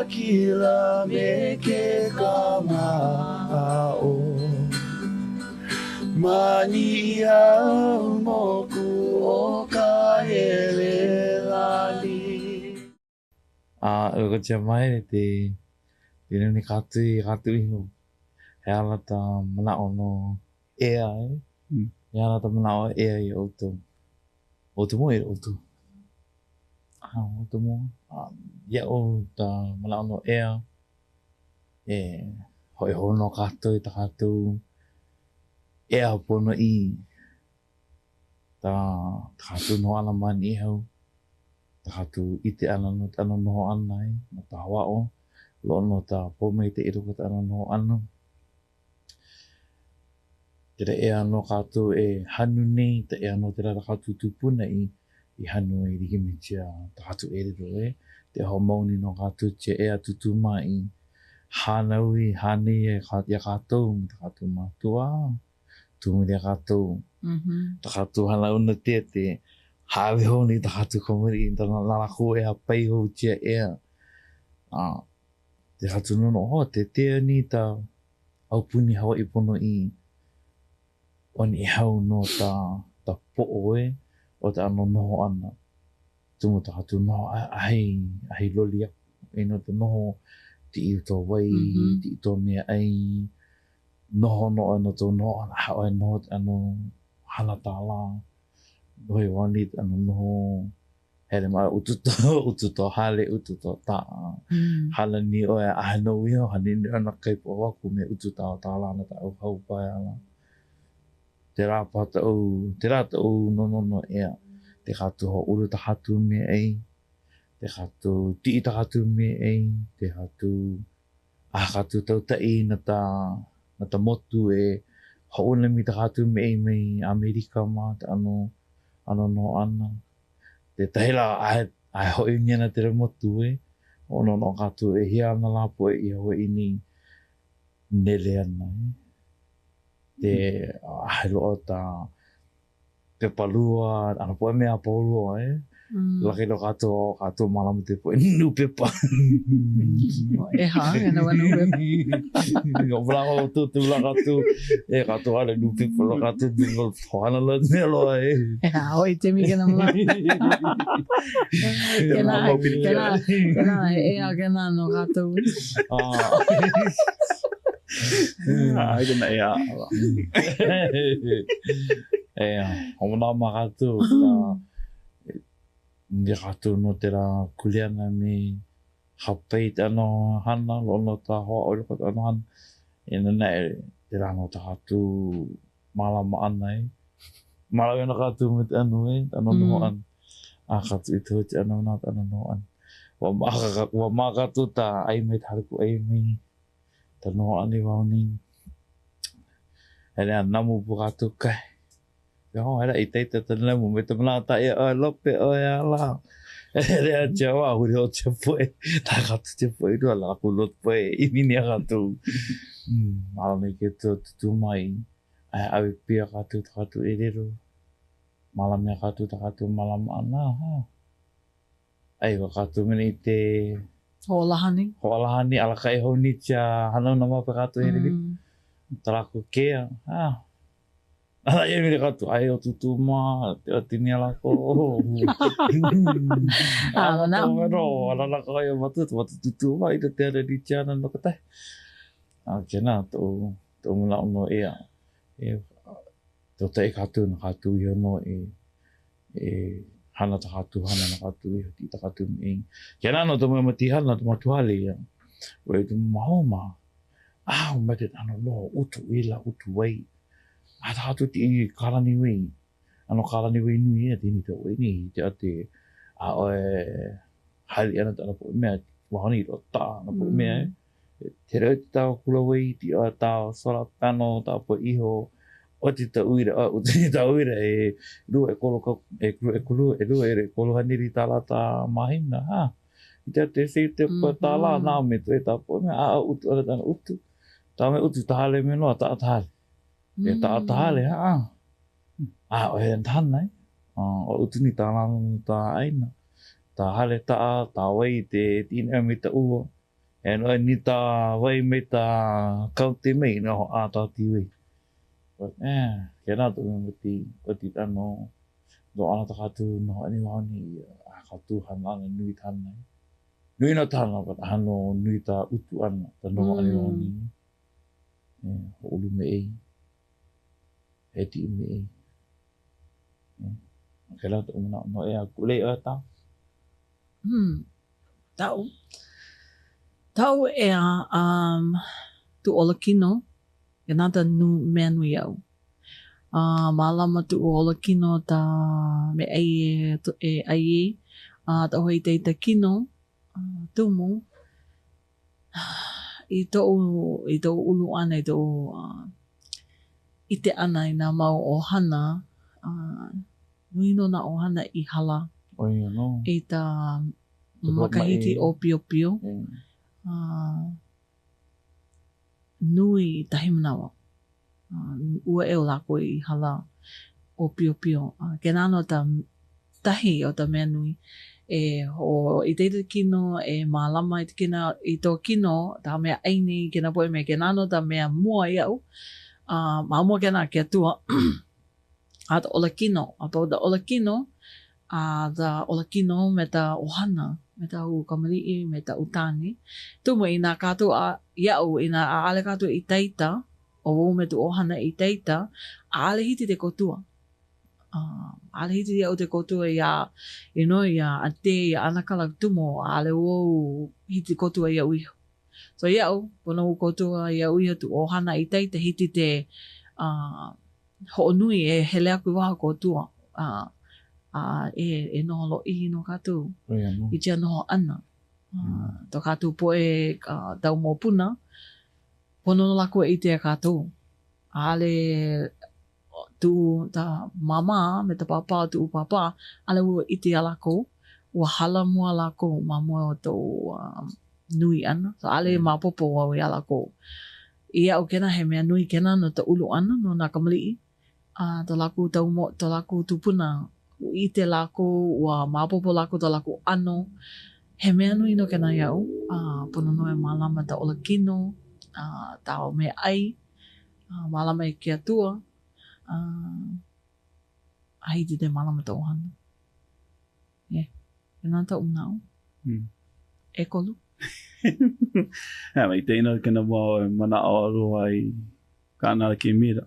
kila me ke kama'o Mani au moku o ka hele lani. Ko tia mai te ni katu iho. He ala ta mana ono ea e. He ala ta mana o ea i outou. Outou mo e outou. Outou mo. Ia o ta mana ono ea. Hoi hono kato i ta katou. Ea pono i. Ta katou no ala mani i hau. Ta katou ite ana no ta ano noho ana e. Na ta hawa o. Lono ta pome te iru kata ana noho ana. Tera ea no katou e hanu nei. Ta ea no tera katou tupuna i hanu e riki mitia. Ta katou e riro e. Te ho mauni no katou te ea tutuma i. Hanaui, hani e ia katou. Ta katou matua. Tumi rea katou. Ta katou hana una te hawe honi ta katou komuri i ta lalako e hapai hou tia ea. Te katou nono ho te tea ni ta aupuni hawa i pono i oni i hau no ta po'o e o te ano noho ana. Tumu ta katou noho ahi loli aku. E no te noho ti i to wai, ti i to mea ai. Noho no ano to noho ana hao e noho te ano hana tāla. Hoi wani te ano noho hele maa ututo hale ututo taa. Hala ni o e ahano iho hani ni ana kaipo waku me ututao tāla na ta au hau pai ala. Te rā pata au no ea. Te katou ho uru ta hatu me ei. Te katou tii ta hatu me ei. Te katou katou tau tai na ta motu e ho una mi ta hatu me ei mei Amerika ma te ano no ana. Te tahila ai hoi miana te motu e. Ono no katou e hia ana lapo e i hoi ini nele ana e. Te ahelo o ta te palua, ana poe mea paulua e. Laki no katou malamu te poe nu pepa. E hanga na wana pepa. Ngā wranga o tūtu la katou, e katou ana nu pepa la katou dingo whana la nelo e. E hao i temi kena mla. Kena e a kena no katou. Ai kena ea. Ea, homona ma katou. Nge katou no te rā kuleana me hapei te ano hana, lono ta hoa ori kata ano hana. E nana e te rā no ta katou malama ana e. Malawi ana katou me te ano e, te ano noho ana. A katou i tau te ano na te ano noho ana. Wa maa katou ta ai mei te hariku ai mei. Ta noho ani wau ni. Hele a namu pu katou kai. Ho era i teita te namu me te manata e o lope o e ala. Hele a tia wa huri o tia poe. Ta katou tia poe rua la ku lot poe i mini a katou. Ala me ke tutu mai. Ai awe pia katou e rero. Malame a katou malama ana ha. Ai wa katou mene i te Hoalahani ala kai hou ni tia hanau na mape katou e rero. Tarako kea. Ala e mire katou ai o tutu ma te atini ala ko. Ala na. Ala na kai o matu tutu ma i te ara di tia na no katai. Kena to muna ono ea. To te katou na katou i ono e hana ta katou hana na katou i hoti ta katou me. Kena no to mati hana to matuhale ia. Ue tu mahoma. Mate ano no utu ila utu wai. Ata hatu ti karani wei. Ano karani wei nui e tini te wei ni. Te ate oe hali ana tana po mea. Wahani ro ta na po mea. Te reo te tau kula wei. Ti o tau sora pano tau po iho. O te ta uira. O te ta uira e rua e kolo e rua e kolo haniri tala ta mahina. I te ate se te pa tala nā me tu e ta po mea. Utu ana tana utu. Tā me utu tahale me noa ta atahale. E ta atahale o he antana e. O utu ni tā nānu tā aina. Tā hale ta wai te tina me ta ua. E no ni ta wai me ta kau te mei no a ta ti wei. But kena tu mesti ano do ana ta tu no ani wa ni a ka tu han ana nui tan nai. Nui na tan na but ano nui ta utu ana ta no ani wa ni. Ulu me ei. E ti me ei. Kena tu no e a kule o ta. Tau e a tu ola kino, e nata nu mea nui au. Malama tu ola kino ta me ai e ai e, ta hoi te kino, tumu, i tō ulu ana, i tō ite ana i nā mau ohana, nui no nā ohana i hala, Oi no. i tā makahiti o pio pio. Nui tahi manawa. Ua eo lako i hala o pio pio. Kena no ta tahi o ta mea nui. I teite kino e malama i te kina i tō kino ta mea aini kena poe mea kena no ta mea mua i au. Maumua kena ke atua. A ta ola kino. A pau ta ola kino. A ta ola kino me ta ohana. Me ta u kamalii, me ta utani. Tumu i nā kātou a iau, i nā aale kātou i teita, o wau me tu ohana i teita, aale hiti te kotua. Aale hiti iau te kotua i a a te, i a anakala tumo, aale wau hiti kotua iau iho. So iau, pono u kotua iau iho tu ohana i teita hiti te hoonui e hele aku waha kotua. E noho lo ihi no kātou. I tia noho ana. Tō kātou poe tau mō puna, pono no lako e i te kātou. Ale tu ta mama me ta papa tu papa, ale ua i te alako, ua hala mua lako ma mua o tō nui ana. So ale mapopo wau i alako. Ia au kena he mea nui kena no ta ulu ana no nā kamalii. Tō lako tupuna i te lako, ua mapopo lako tō lako ano. He mea nui no kena iau, pono no e malama ta ola kino, tau me ai, malama i ke atua, ahiti te malama ta ohana. Kena ta unau. E kolu. Mai teina kena mua mana o aroha i kāna ki mira.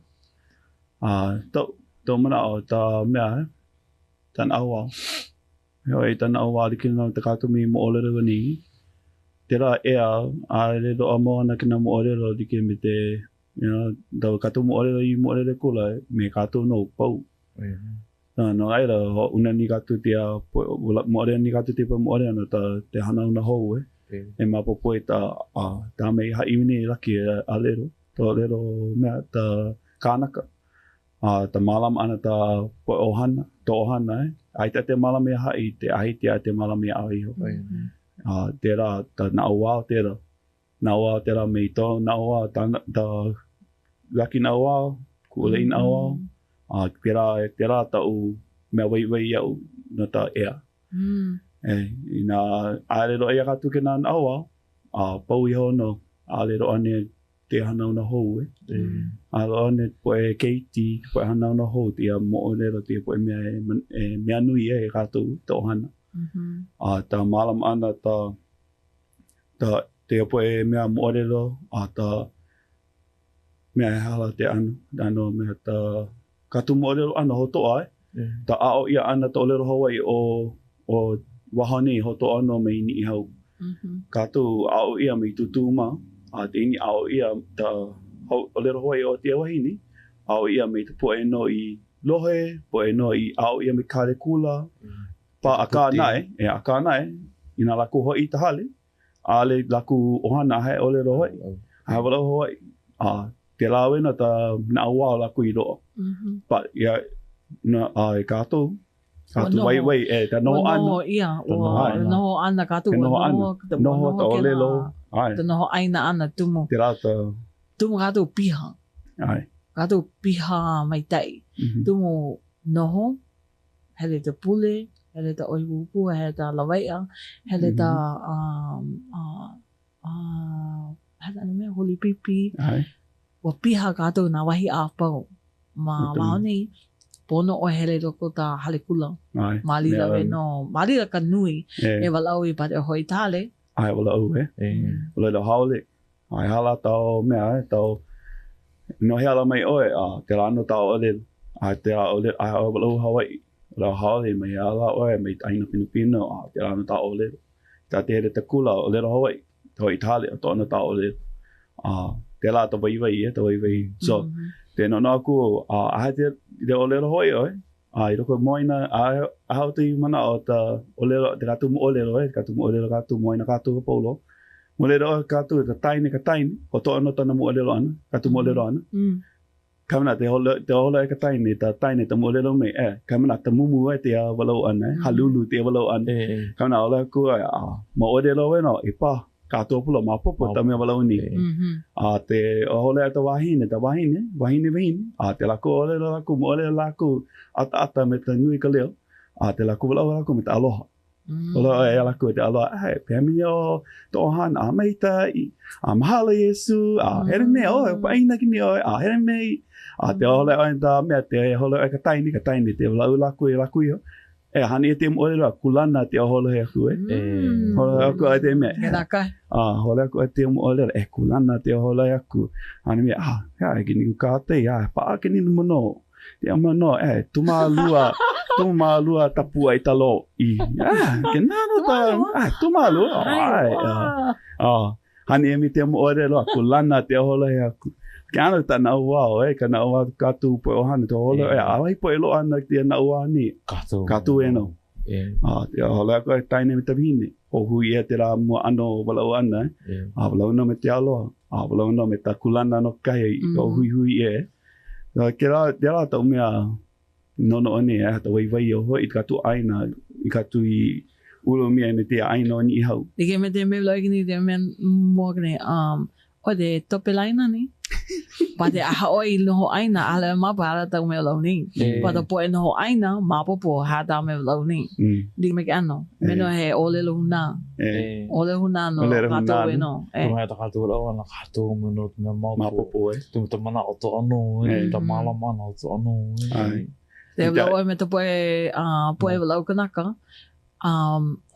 Tau mana o ta mea tan awa. Hoi tan awa li kina te kātou mi mo ole rewa ni. Te rā ea a re do amo ana kina mo ole rewa li ke me te tau kātou mo ole rewa i mo ole rewa kula me kātou no pau. No aira ho una ni kātou te mo ole ni kātou te pa mo ole ana te hana una hou e mapopo e ta mei ha'iwini laki a lero. Tō lero mea ta kānaka. Ta malama ana ta ohana, tō ohana Aita te malame a hai, te ahiti a te malame a iho. Tērā, ta naawao tērā. Naawao tērā mei tō, naawao ta laki naawao, kuulei naawao. Tērā ta u mea wei iau no ta ea. I nā ālero ea katu ke nā naawao, pau iho no, ālero ane te hana una hou Ālero ane poe keiti, poe hana una hou, tia mo o lero tia poe mea nui e katu te ohana. Ta malam ana tia poe mea mo o lero, ta mea e hala te ano mea ta katu mo o lero ana hotoa ta ao ia ana to lero Hawaii o wahani hotoa no me ini hau. Katu ao ia me tutuma, te ini ao ia ta o lero Hawaii o te wahini, ao ia me te poe no i lohe, poe no i ao ia me kare kula, pa aka nae, ina laku hoi i tahale, ale laku ohana hai o lero Hawaii. Hai wala Hawaii, te lawe na ta na awao laku i roa. Pa ia na e katou wai ta noho ana. Noho ana katou. Noho ta o lelo. Te noho aina ana tumu. Te rata. Tumu katou piha. Katou piha mai tai. Tumu noho, hele te pule, hele ta oiwupu, hele ta lawaia, hele ta hana na mea holi pipi. Ai. Wa piha kātou nā wahi āpau. Ma Matunu. maoni, pono o hele roko tā hale kula. Ai. Malila Mea we au. no, malila ka nui. E. E walau i pare o hoi tāle. Ai wala au Wala lo haole. Ai hala tau mea tau. No hea la mai oe. Te rano tau ole. Ai te a ole. Ai wala au Hawaii. Wala haole mai ala oe. Mai taina Pilipino. Te rano tau ole. Tā te here te kula o lero Hawaii. Te hoi Italia. Tō ana tau ole. Te la ta waiwai te waiwai. So, te no aku a te o lero hoi oe. I roko moina a hau te mana o ta o lero te katu mo o lero e katu mo o lero katu moina katu ko polo. Mo lero katu ka taine o to no tana mo o lero ana katu mo o lero ana. Kamana te hola e ka taine ta mo o lero me kamana ta mumu e te a walau ana halulu te walau ana. Kamana ola ku mo o lero e no ipa katu pulo ma popo ta me walau ni. Te o hola e ta wahine te lako o lero lako mo o lero lako ata me te nui ka leo. Te lako walau lako me te aloha. Ola e lako te aloha. Pēmini o tō hana. Mei tai. Mahala Yesu. Here me o. Paina ki ni o. Here me. Te hola o ta mea te hola e ka taini. Te walau lako e lako i o. Hani e te mo ora kulana te hola e aku e. Hola aku e te mea. Kena kai. Hola aku e te mo ora e kulana te hola e aku. Hani mea. E ki ni ka te. Paa ki ni mono. Te amano tumalua tapua i talo i. Kenano ta. Tumalua. Hani e mi te mo ore loa kulana te hola e aku. Kiana ta na wao ka na wa katu po hana to hola ai po lo ana te na wa ni. Katu e no. Te hola ko taine me tabine. O hui e te ra mo ano wala ana. Wala no me te alo. Wala no me ta kulana no kai o hui e. Te la tau mea nono ane ta waiwai o hoi i katu aina, i katu i ulo mea me te aina o ni hau. Ike me te me loiki ni te me mōkene, o te tope laina ni. Pa te aha oi noho aina, ala mapa ala tau me lau ni. Pa te poe noho aina, mapopo ha tau me lau ni. Ike me ke ano, me no he ole lo huna. Ole huna no kato e no. Tumai ta katu lau ana katu mino me Mapopo e. Tumu ta mana o to ano, ta mala mana o to ano. Te lau e me te poe lau kanaka.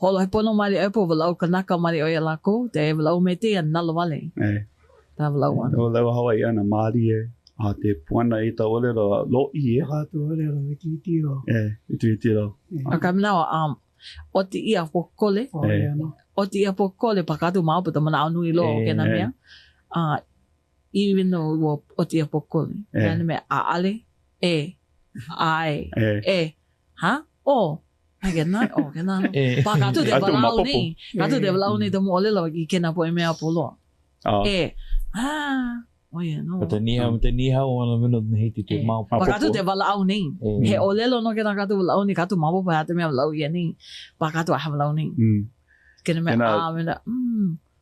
Holo he pono mali e po lau kanaka mali o ia lako, te lau me te nalo wale. Ta lau ana. O lewa Hawaii ana maari e. Te puana i ta ole lo i e. Katu ole lo me titiro. I tiro. A kaminawa, o te ia pokole. O te ia pokole pa katu maupu ta mana anui lo ke na mea. Even though o te ia pokole. Kena mea aale, ai, ha? Ai kena, kena. Pa katu te walau ni. Katu te walau ni te mo ole lo ki kena po e mea poloa. Oia, no. Te niha o ana mino ne hiti te mau. Pa katu te walau ni. He olelo no kena katu walau ni, katu mapo pa te mea walau ia ni. Pa katu aha walau ni. Kena mea mena,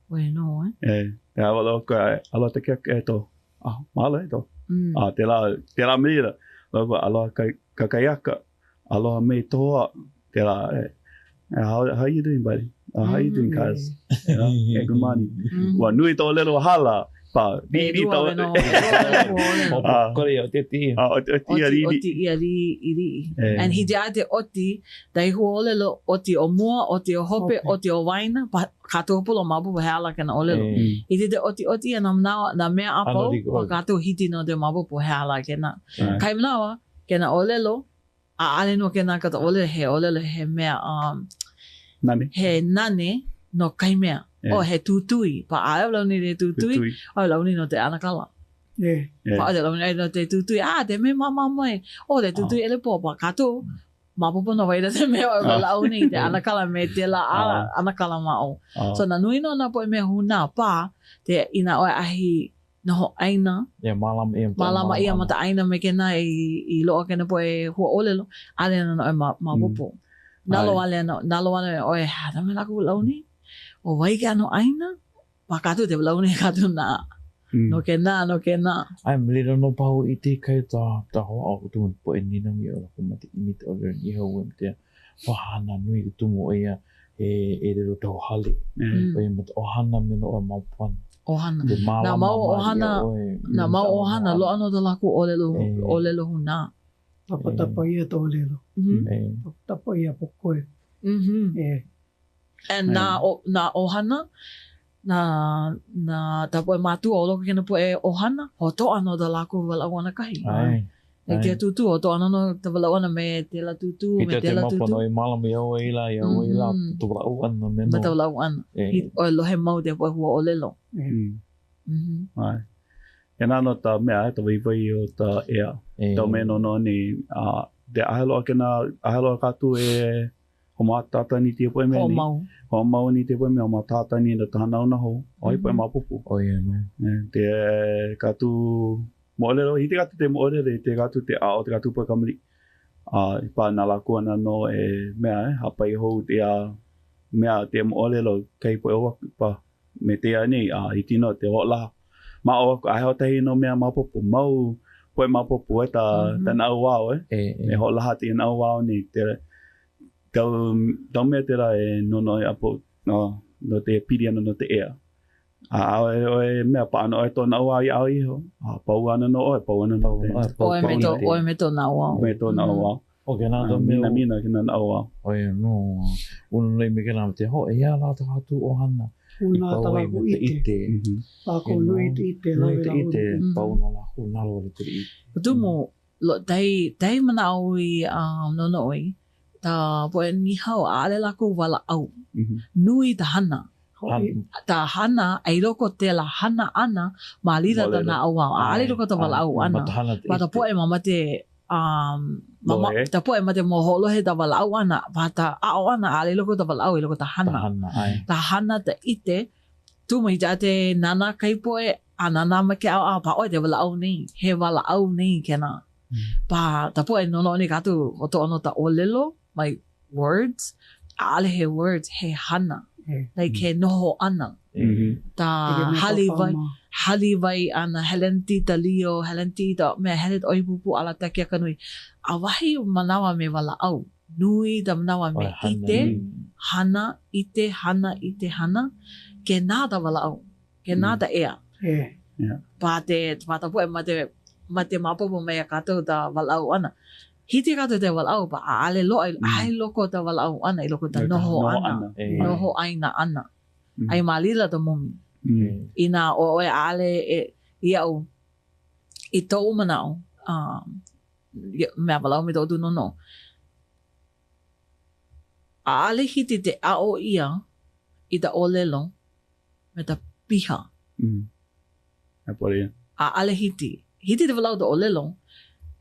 oia no, Te hawa lo ko alo te kia e to. Mala e to. Te la mira. Loko aloha kakayaka. Aloha me toa. Te la how you doing, buddy? How you doing, cuz? Good morning. Wa nui to lero hala. Pa, di to. Kore o te ti. O te ia ri. And he dea te oti, dai huolelo oti o mua, oti o hope, oti o waina, pa kato polo mapu pa heala kena olelo. I te oti e na mea apau, pa kato hiti no te mapu pa heala kena. Kai manawa, kena olelo, a ale no kena kata olelo he mea, he nane no kai mea. He tutui. Pa ae lau ni te tutui. O lau ni no te anakala. Pa ae lau ni no te tutui. Te me mama mai. Te tutui ele po. Pa kato. Mapopo no waida te mea o lau ni. Te anakala me te la anakala mao. So na nui no na po e mea huna. Pa te ina oe ahi noho aina. Malama ia mata aina me kena i loa kena po e hua olelo. Ale na no e mapopo. Nalo ale oe hata me laku lau ni. O wai ka no aina, pa katu te walau ni katu na. No kena. Ai mlira no pau i te kai ta hoa o tu po e nina mi o ko mate imita o le ni ho wem te wahana nui tu mo ia e rero tau hale. Oi mata ohana me no o maupuana. Ohana. Te malama Na mau mai ohana, oi, na mau tama ohana moana. lo ano da laku olelo huna. Tapa ia tō lelo. E, Tapa ia pokoe. And na ohana, na tapo e matu o loko kena po e ohana, ho to ano da laku walawana kahi. ai. E te tutu o to ano no te walawana me te la tutu, I me te te la mapana tutu. oi malama iau e ila, tu wala ana me Me no. te walawana. E, O lohe mau te po hua olelo. Ai. E nāno tā mea, ta waiwai o tā ea. Tau me no ni, te ahelo kātu e ho mā tātani tia poe mea Ho ni. mau. Ho mau ni te poe mea, ho mā tātani na tahana una ho. Oi poe mā pupu. oi no. Te kātu mo'olelo, i te kātu te mo'olelo, i te kātu te ao, te kātu poe kamari. I pā nā laku ana no e mea, hapai hou te mea te mo'olelo kei poe oa pa. Me te ani, i tino te ho'laha. Ma o ai ho tahi no mea mapopo mau poe mapopo e ta na wao e ho laha te na wao ni te tau me te ra e no e apo no te piri ana no te ea o e mea pa ano e to na wao i au i ho pau ana no o pau ana no Oe me to na wao. me to na wao O ke nā tau mea. mina kina na wao Oi no. Unu nei me ke nā te ho, e ia la ta hatu ohana. Una I pau ai talaku me te ite. ite. Pako nui te ite. Nui lawe te lawe. ite, pau no la hu nalo le te ite. Tu mo lo dai mana au I no oi. Ta poe ni hau ale lako wala au. Nui ta hana. Ta hana ai loko te la hana ana ma lira ta na au au. Ale loko ta wala au ana. Matahana te Pa ta ite. poe mama te mama Lohe. ta poe ma te moholo he ta wala au ana. Pa ta au ana ale loko ta wala au I loko ta hana. Tahana, ai. Ta hana te ite tu mai ja te nana kai poe a nana ma ke au pa oi te wala au nei. He wala au nei kena. Pa ta poe no ni katu o to ono ta olelo my words. Ale he words he hana. Like he noho ana. Ta hali vai ana helenti ta lio helenti ta me helet oi pupu ala ta kia kanui a wahi manawa me wala au nui ta manawa me ite ite hana ke nā ta wala au ke nā ta ea pa ta poe ma te mapopo me a katou ta wala au ana hiti katou te wala au pa ale loko ta wala au ana I loko ta noho ana noho aina ana ai malila ta momi ina o ale I au I tō manao mea walau me tō tu no ale hiti te ao ia I ta olelo me ta piha ale hiti te walau ta olelo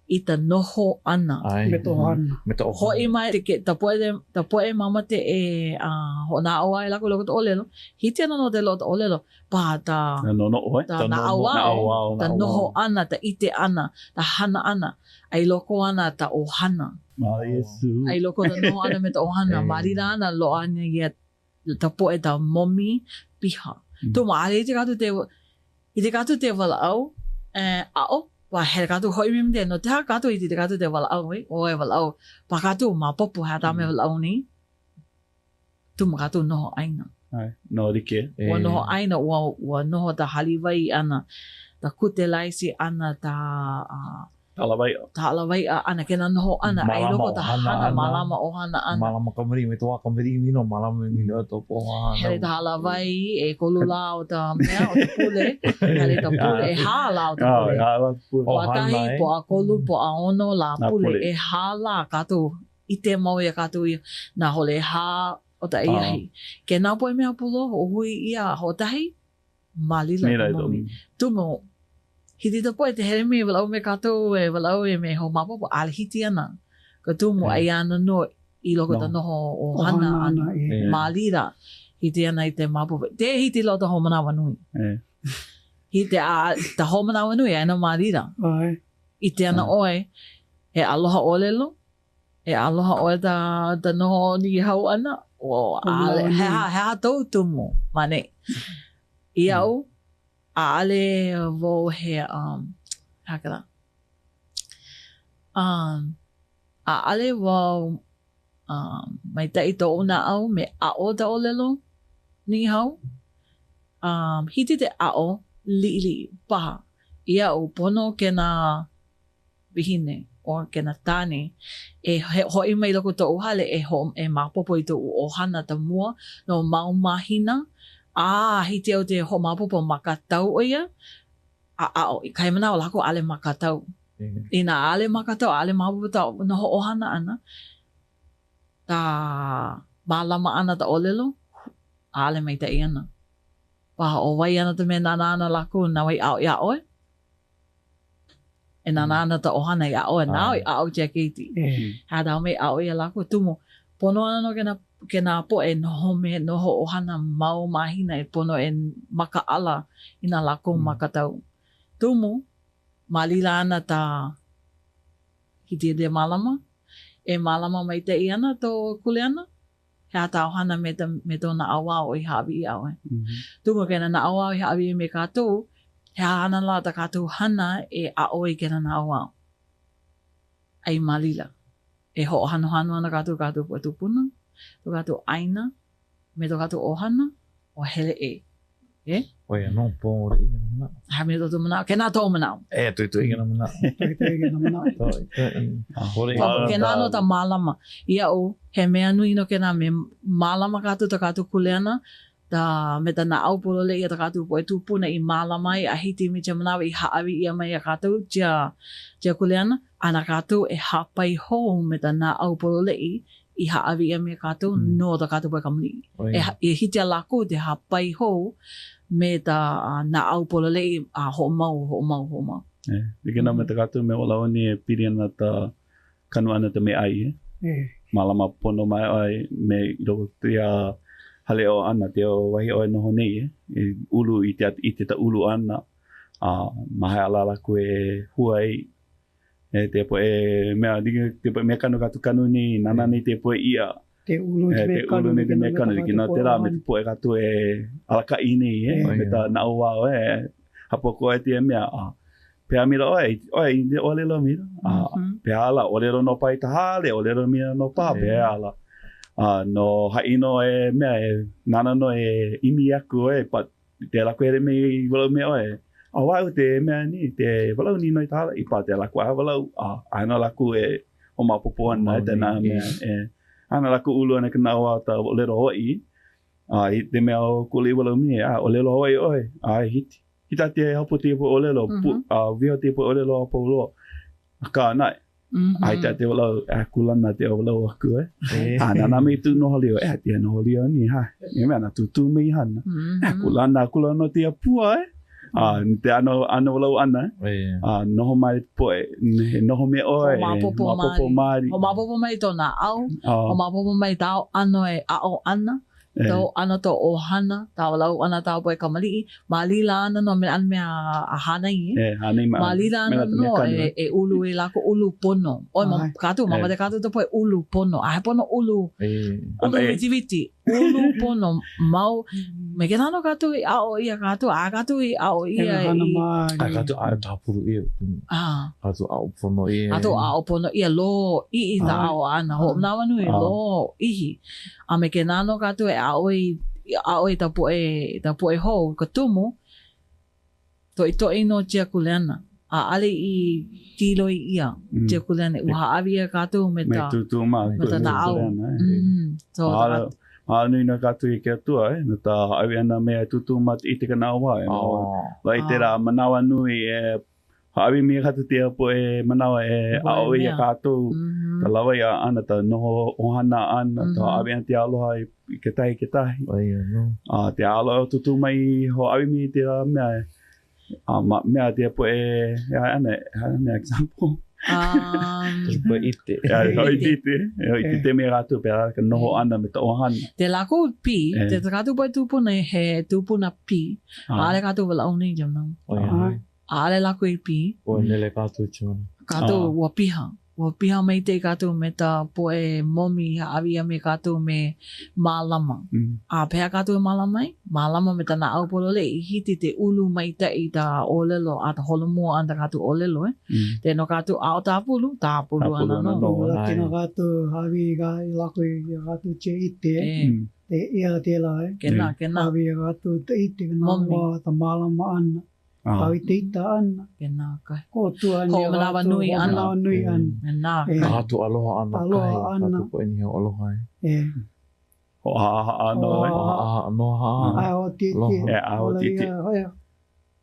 I ta noho ana Ai. Me to hana. Me to ho I mai ta poe mama te ho na awa I lako ta olelo hiti ana no te lo ta olelo pa ta no oi ta na awao ta noho ana ta ite ana ta hana ana ai loko ana ta ohana ma Yesu ai loko ta noho ana me ta ohana marira ana lo ana ia ta poe ta momi piha tu maare I te katu te wala au ao wa he katu hoi mim te no te ha katu I te katu te wala au o e wala au pa katu ma popo ha ta me wala au ni tu ma katu noho aina ai no rike Ua noho aina, ua noho ta haliwai ana, ta kute laisi ana, ta alawai ana, kena noho ana, ai loko ta hana, malama ohana ana. Malama kamari, me toa kamari mino, malama mino to po hana. Hele ta halawai, e kolula o ta mea, o ta pule, hele ta pule, e hala o ta pule. Po a tahi, po a kolu, po a ono, la pule, e hala katu, I te mau ia katu ia, na hole ha o ta iahi. Ke nā poe mea pulo, o hui ia ho tahi, malila ta mami. Tumo, hiti ta poe te here me walau me katou e walau e me ho mapopo, ale hiti ana. Ka tumo ai ana no I loko ta noho o hana ana, malila. Hiti ana I te mapopo. Te hiti lo ta homanawa nui. Hiti ta homanawa nui, aina malila. I te ana oe, e aloha olelo, e aloha oe ta noho ni hau ana, o ale he tau tumo mane I au ale vo he hakala ale vo mai ta ito una au me ao ta o lelo ni hau. Hiti te ao li paha. Ia o pono ke na bihine o ke na tane hoi mai loko to uhale e mapopo i to ohana ta mua no mau mahina. Hiti au te ho mapopo makatau o ia. I kai mana o lako ale makatau. Ina ale makatau, ale mapopo ta no ho ohana ana. Ta malama ana ta olelo. Ale mai ta iana. Paha o wai ana te me nana ana lako na wai au ia oe. E nana ana ta ohana ia oe. Na oi au tia keiti. Hada me au ia lako tumo. Pono ana no ke na po e noho ohana mau mahina e pono e maka ala ina lako makatau. Tumo, malila ana ta hiti de malama. E malama mai te iana to kuleana. Hea ta ohana me tona awao i hawi i awe. Tumo kena na awao i hawi me kātou, hea ana la ta kātou hana e aoi kena na awao. Ai malila. E ho hano ana kātou pua tupuna, to kātou aina, me to kātou ohana, o hele e. Oia, no pōre i ngana mana. Ha me to manao, kena tō manao. Tu i ngana mana. Kena no ta malama. Ia o, he mea nui no kena me malama kātou ta kātou kuleana, me ta na au polole ia ta kātou poe tupuna i malama i a hiti mi te manawa i haawi ia mai a kātou tia kuleana, ana kātou e hapai hou me ta na au polole i haawi ia me kātou no ta kātou poe kamuli. E hiti a lako te hapai hou me ta na au polole i a ho mau. Ikena me ta kātou me ola oni e piri ana ta kanu ana ta me ai. Malama pono mai ai me i roko tia hale o ana te o wahi o e noho nei e ulu i te ta ulu ana mahai alala ko e huai te po e mea te po mea kanu ni nana ni te po ia te ulu ni te mea kanu ki nā te rā me te po e katu e alaka i nei me ta na ua o hapo ko e te mea pea mira oi o lelo mira pea ala o lelo no pai ta hale o lelo mira no pa pea ala no haino e mea nana no e imi aku pa te la kwere me wala me wau te mea ni te wala ni no tala I pa te la kwa wala ana la ku e o mapopo ana te na mea ana la ku ulu ana kana wa ta lero hoi I te mea o kuli wala me o lero hoi hiti hita te hapo te po o lero vio te po o lero po lo ka nai ai te wala kulana te wala aku nana me tu no holio te no holio ni ni me na tu me hana kulana te pua te ano wala ana no mai po no me oi mapopo mai o mapopo mai tona au o mapopo mai tau ano e ao ana tau ana to ohana tau lau ana tau poe kamali malila ana no me an me a hana I malila ana no e ulu e lako ulu pono oi kato mama de kato to poe ulu pono a pono ulu viti ulu pono mau me ke nano kato I ao ia kato a kato I ao ia a kato a tapuru ia kato ao pono ia kato ao pono ia lo I ta ao ana ho nawa nui lo ihi a me ke nano kato e aoi ta poe ho ka tumu to ino tia kuleana a ale I tilo I ia tia kuleana uha avia kato me ta na au so nui na kato I ke atua no ta awi ana mea tutu mat I te kana wa lai te rā manawa nui hawi mea katu te po e manawa aoi a kato ta lawa ia ana ta noho ohana ana ta awi ana te aloha I ke tahi te aloha tutu mai ho awi mi te rā mea te po e ana mea example ite te mea kato pe ka noho ana me ta ohana te lako pi te kato pa tupuna he tupuna pi ale kato wala au nei jam nau ale lako I pi o nele kato chona kato ua piha Ua piha mai te kātou me ta poe momi awia me kātou me mālama. A pēha kātou e mālama ai? Mālama me tana aupolo le i hiti te ulu mai te i ta olelo a ta holomua anda kātou olelo Tēnō kātou ao tāpulu ana no. Ula kina kātou hawi ka i lako i kātou che ite. Te ia te la Kena. Hawi a kātou te ite ka nāua ta mālama ana. Hawi te ita ana. Kena kai. Ko tua ni Ko manawa nui ana. Manawa nui ana. Kena Kātou aloha ana Aloha kai, ana. kātou poe ni heo aloha e. Ho aha no Ho ai. Aloha ana. Ai o titi. Aloha. Ao titi.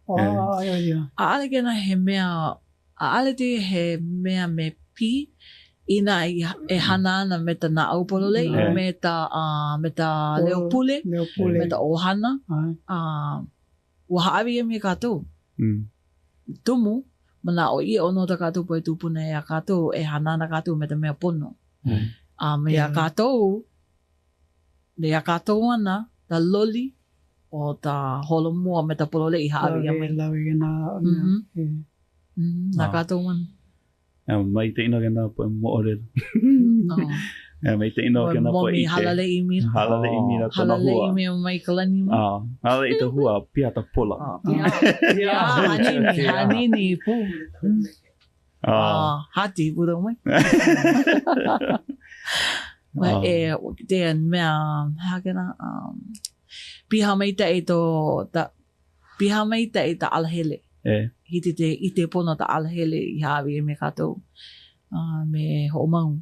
O ai ia. Aale kena he mea, aale te he mea me pi, ina e hana ana me ta na aupolo lei, me ta leo pule, Leo pule. me ta ohana, ua haawi e me kātou. Tumu, mana o ia ono ta kātou poe tupuna e a kātou e hana na kātou me ta mea pono. Me a kātou, me a kātou ana, ta loli, o ta holomua me ta polole i haawi a mai. Lawi na. Na kātou man. Mai te ino kena poe mo ore. Mai te ino Moe kena poe momi ite. halale i mira. Halale i mira tona Halale i hua. mira mai kalani ma. Halale i te hua pia ta pola. Hanini pu. Hati pura mai. Ma te mea hakena piha mai te i ta alahele. Hiti te i te pono ta alahele i hawi e me kātou. Me ho mau.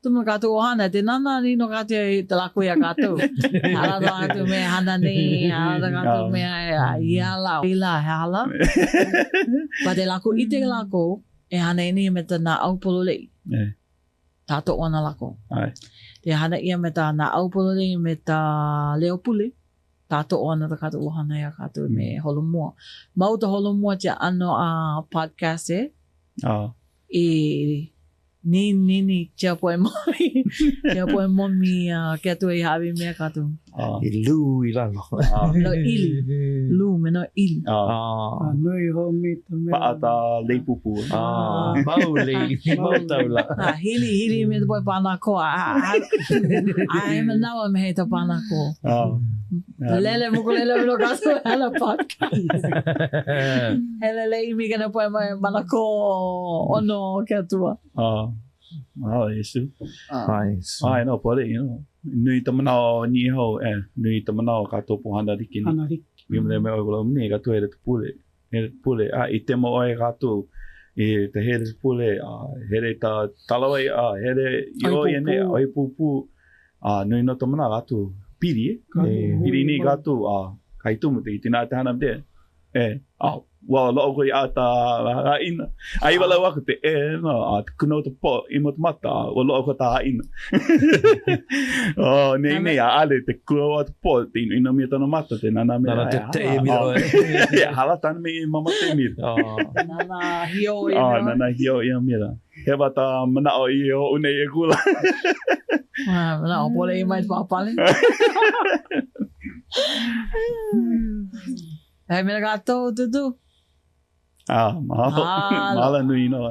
Tuma kātou ohana, te nana ni no kātou i te lako ia kātou. Hala ta kātou me hana ni, hala ta kātou me iala, ila he hala. Pa te lako i te lako, e hana ini me ta nā aupolo lei. Tātou ana lako. Te hana ia me ta nā aupolo lei me ta leo pule. Tātou ana ta kātou ohana ia kātou me holomua. Mau ta holomua te ano a podcast e Nini tia poe momi. Tia poe momi kia tu e hawi mea kātou. I lu i lalo. No ili. Lu me no ili. Nui ho mi ta mea. Paata leipupu. Mau lei, mau taula. Hili me te poe pāna koa. Ai me nawa me hei ta pāna koa. Lele mukulele me no kātou hala podcast. Hele lei mi kena poe mana koa ono kia tua. Yesu. Nice. No, pore, nui tamanao ni hau, nui tamanao kātou pohana rikini. Ana rik. Mimre me oi wala mne, kātou here te pule. Here te pule. I te mo oi kātou, i te here te pule, here ta talawai, here i oi ene, oi pupu, nui no tamana kātou piri, piri ni kātou, kai tumu te i tina te hana mte. Wa lo ko ya ta ina ai wala wa te no te kuno te po I mo mata o lo ko ta ina nei ale te kuno te po te ina mi ta no mata te nana me te mi ya hala tan me mama te mi Nana hio nana hio ia mira he bata mana o I o une e kula Mana o pole I mai papale Ai mena gato tutu mahalo nui no